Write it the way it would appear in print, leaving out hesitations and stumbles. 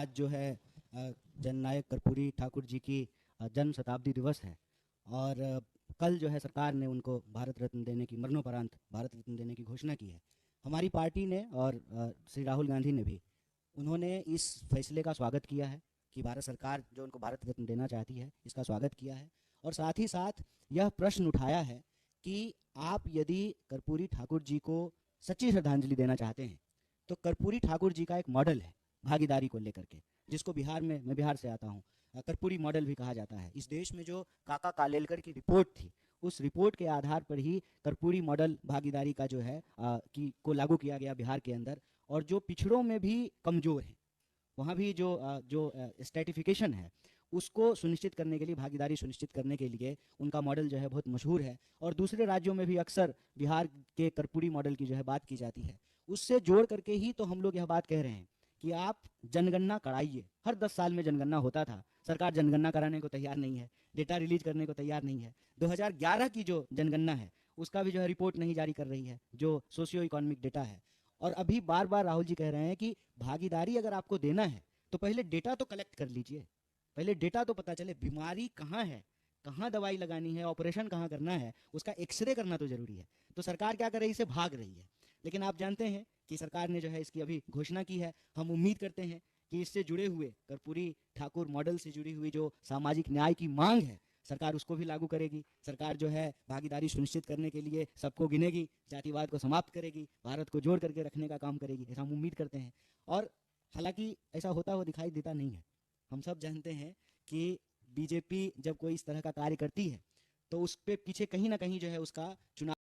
आज जो है जननायक कर्पूरी ठाकुर जी की जन्म शताब्दी दिवस है और कल जो है सरकार ने उनको भारत रत्न देने की मरणोपरांत भारत रत्न देने की घोषणा की है। हमारी पार्टी ने और श्री राहुल गांधी ने भी उन्होंने इस फैसले का स्वागत किया है कि भारत सरकार जो उनको भारत रत्न देना चाहती है इसका स्वागत किया है और साथ ही साथ यह प्रश्न उठाया है कि आप यदि कर्पूरी ठाकुर जी को सच्ची श्रद्धांजलि देना चाहते हैं तो कर्पूरी ठाकुर जी का एक मॉडल है भागीदारी को लेकर के, जिसको बिहार में, मैं बिहार से आता हूँ, कर्पूरी मॉडल भी कहा जाता है। इस देश में जो काका कालेलकर की रिपोर्ट थी उस रिपोर्ट के आधार पर ही कर्पूरी मॉडल भागीदारी का जो है को लागू किया गया बिहार के अंदर। और जो पिछड़ों में भी कमजोर हैं वहाँ भी जो स्ट्रेटिफिकेशन है उसको सुनिश्चित करने के लिए, भागीदारी सुनिश्चित करने के लिए उनका मॉडल जो है बहुत मशहूर है। और दूसरे राज्यों में भी अक्सर बिहार के कर्पूरी मॉडल की जो है बात की जाती है। उससे जोड़ करके ही तो हम लोग यह बात कह रहे हैं कि आप जनगणना कराइए। हर 10 साल में जनगणना होता था, सरकार जनगणना कराने को तैयार नहीं है, डेटा रिलीज करने को तैयार नहीं है। 2011 की जो जनगणना है उसका भी जो है रिपोर्ट नहीं जारी कर रही है, जो सोशियो इकोनॉमिक डेटा है। और अभी बार बार राहुल जी कह रहे हैं कि भागीदारी अगर आपको देना है तो पहले डेटा तो कलेक्ट कर लीजिए, पहले डेटा तो पता चले बीमारी कहाँ है, कहाँ दवाई लगानी है, ऑपरेशन कहाँ करना है, उसका एक्सरे करना तो जरूरी है। तो सरकार क्या कर रही है, इसे भाग रही है। लेकिन आप जानते हैं कि सरकार ने जो है इसकी अभी घोषणा की है। हम उम्मीद करते हैं कि इससे जुड़े हुए कर्पूरी ठाकुर मॉडल से जुड़ी हुई जो सामाजिक न्याय की मांग है सरकार उसको भी लागू करेगी। सरकार जो है भागीदारी सुनिश्चित करने के लिए सबको गिनेगी, जातिवाद को समाप्त करेगी, भारत को जोड़ करके रखने का काम करेगी, ऐसा हम उम्मीद करते हैं। और हालांकि ऐसा होता हुआ दिखाई देता नहीं है। हम सब जानते हैं कि बीजेपी जब कोई इस तरह का कार्य करती है तो उस पे पीछे कहीं ना कहीं जो है उसका चुनाव